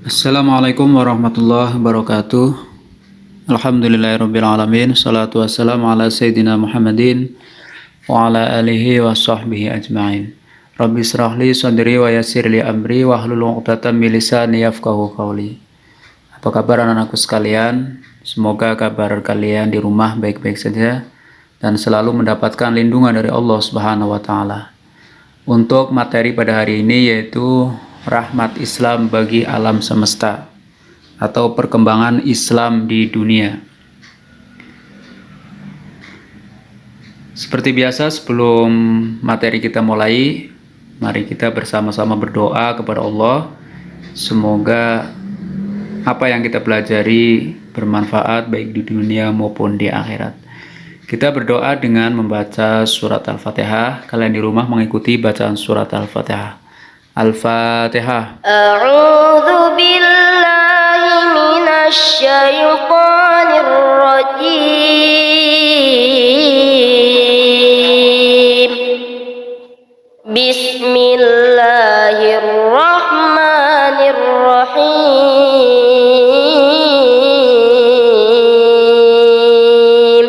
Assalamualaikum warahmatullahi wabarakatuh. Alhamdulillahirrabbilalamin. Salatu wassalamu ala Sayyidina Muhammadin wa ala alihi wa sahbihi ajma'in. Rabbi israhli sadri wa yassirli amri wa hlul 'uqdatam min lisani yafqahu qawli. Apa kabar anak-anakku sekalian? Semoga kabar kalian di rumah baik-baik saja dan selalu mendapatkan lindungan dari Allah Subhanahu wa taala. Untuk materi pada hari ini yaitu rahmat Islam bagi alam semesta atau perkembangan Islam di dunia. Seperti biasa, sebelum materi kita mulai, mari kita bersama-sama berdoa kepada Allah. Semoga apa yang kita pelajari bermanfaat baik di dunia maupun di akhirat. Kita berdoa dengan membaca surat Al-Fatihah. Kalian di rumah mengikuti bacaan surat Al-Fatihah. Al-Fatihah. A'udzu billahi minasy syaithanir rajim. Bismillahirrahmanirrahim.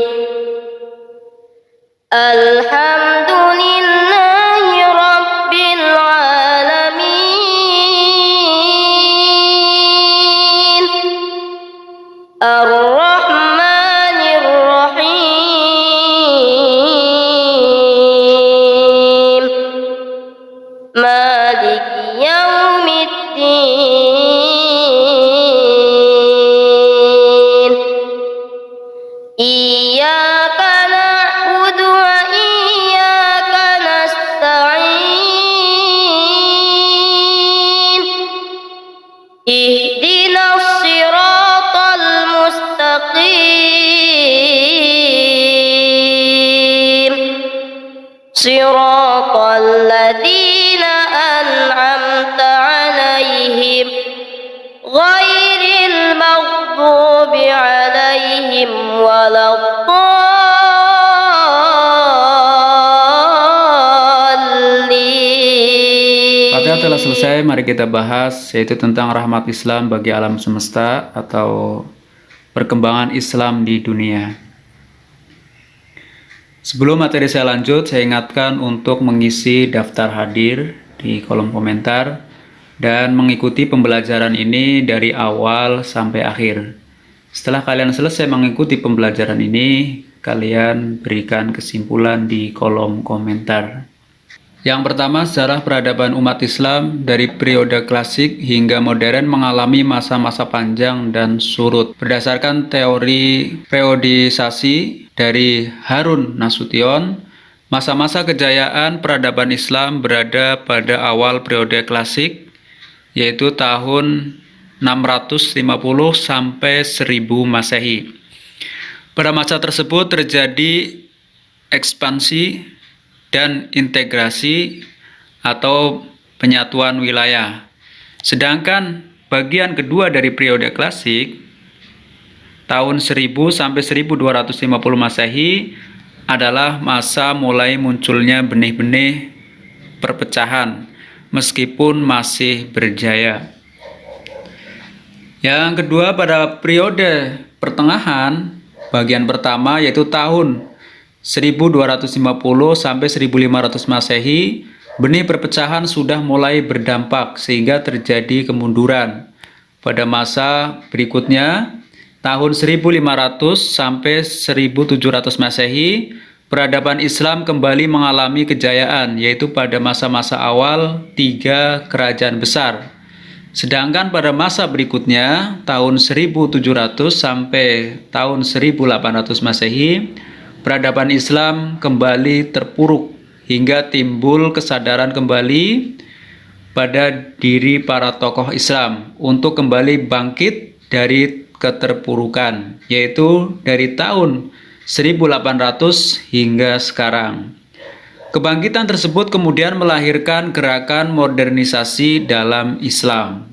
Alhamdulillahi rabbil alamin. Ar-Rahmanir Rahim. Maliki yaumiddin. Iyyaka na'budu wa iyyaka nasta'in. Ihdinas siratal mustaqim. Siratal ladzina an'amta 'alaihim ghairil maghdubi 'alaihim waladdallin. Fatihah telah selesai, mari kita bahas yaitu tentang rahmat Islam bagi alam semesta atau perkembangan Islam di dunia. Sebelum materi saya lanjut, saya ingatkan untuk mengisi daftar hadir di kolom komentar dan mengikuti pembelajaran ini dari awal sampai akhir. Setelah kalian selesai mengikuti pembelajaran ini, kalian berikan kesimpulan di kolom komentar. Yang pertama, sejarah peradaban umat Islam dari periode klasik hingga modern mengalami masa-masa panjang dan surut. Berdasarkan teori periodisasi dari Harun Nasution, masa-masa kejayaan peradaban Islam berada pada awal periode klasik, yaitu tahun 650 sampai 1000 Masehi. Pada masa tersebut terjadi ekspansi dan integrasi atau penyatuan wilayah. Sedangkan bagian kedua dari periode klasik, tahun 1000 sampai 1250 Masehi adalah masa mulai munculnya benih-benih perpecahan meskipun masih berjaya. Yang kedua, pada periode pertengahan, bagian pertama yaitu tahun 1250 sampai 1500 Masehi, benih perpecahan sudah mulai berdampak sehingga terjadi kemunduran. Pada masa berikutnya, tahun 1500 sampai 1700 Masehi, peradaban Islam kembali mengalami kejayaan, yaitu pada masa-masa awal 3 kerajaan besar. Sedangkan pada masa berikutnya, tahun 1700 sampai tahun 1800 Masehi, peradaban Islam kembali terpuruk hingga timbul kesadaran kembali pada diri para tokoh Islam untuk kembali bangkit dari keterpurukan, yaitu dari tahun 1800 hingga sekarang. Kebangkitan tersebut kemudian melahirkan gerakan modernisasi dalam Islam.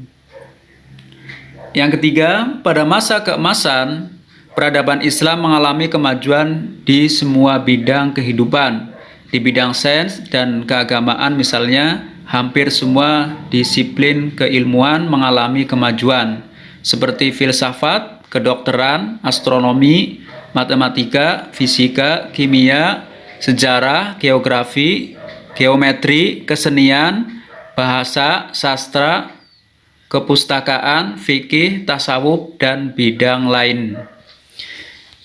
Yang ketiga, pada masa keemasan, peradaban Islam mengalami kemajuan di semua bidang kehidupan, Di bidang sains dan keagamaan misalnya, hampir semua disiplin keilmuan mengalami kemajuan, seperti filsafat, kedokteran, astronomi, matematika, fisika, kimia, sejarah, geografi, geometri, kesenian, bahasa, sastra, kepustakaan, fikih, tasawuf, dan bidang lain.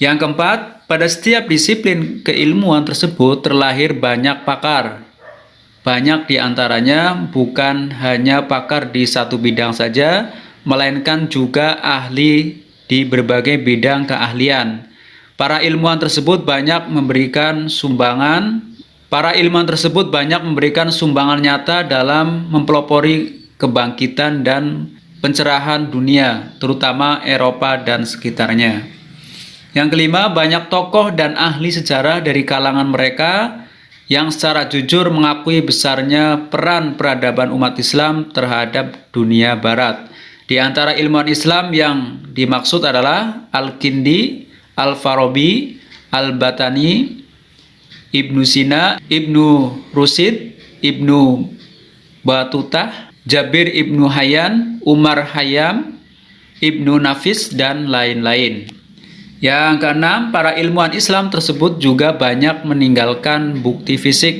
Yang keempat, pada setiap disiplin keilmuan tersebut terlahir banyak pakar. Banyak di antaranya bukan hanya pakar di satu bidang saja, melainkan juga ahli di berbagai bidang keahlian. Para ilmuwan tersebut banyak memberikan sumbangan nyata dalam mempelopori kebangkitan dan pencerahan dunia, terutama Eropa dan sekitarnya. Yang kelima, banyak tokoh dan ahli sejarah dari kalangan mereka yang secara jujur mengakui besarnya peran peradaban umat Islam terhadap dunia barat. Di antara ilmuwan Islam yang dimaksud adalah Al-Kindi, Al-Farabi, Al-Batani, Ibnu Sina, Ibnu Rushd, Ibnu Batutah, Jabir Ibnu Hayyan, Umar Khayyam, Ibnu Nafis, dan lain-lain. Yang keenam, para ilmuwan Islam tersebut juga banyak meninggalkan bukti fisik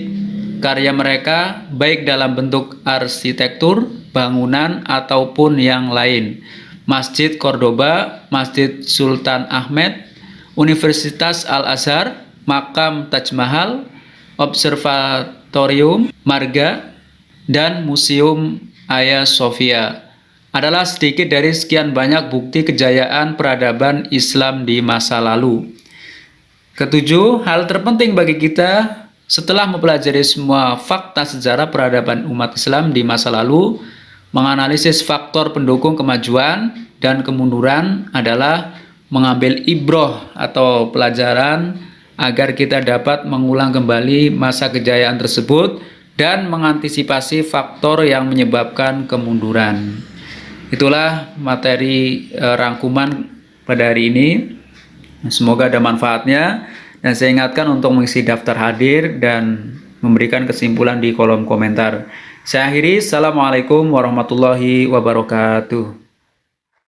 karya mereka, baik dalam bentuk arsitektur, bangunan, ataupun yang lain. Masjid Cordoba, Masjid Sultan Ahmed, Universitas Al-Azhar, Makam Taj Mahal, Observatorium Marga, dan Museum Hagia Sophia adalah sedikit dari sekian banyak bukti kejayaan peradaban Islam di masa lalu. Ketujuh, hal terpenting bagi kita setelah mempelajari semua fakta sejarah peradaban umat Islam di masa lalu, menganalisis faktor pendukung kemajuan dan kemunduran adalah mengambil ibroh atau pelajaran agar kita dapat mengulang kembali masa kejayaan tersebut dan mengantisipasi faktor yang menyebabkan kemunduran. Itulah materi rangkuman pada hari ini. Semoga ada manfaatnya, dan saya ingatkan untuk mengisi daftar hadir dan memberikan kesimpulan di kolom komentar. Saya akhiri, Assalamualaikum warahmatullahi wabarakatuh.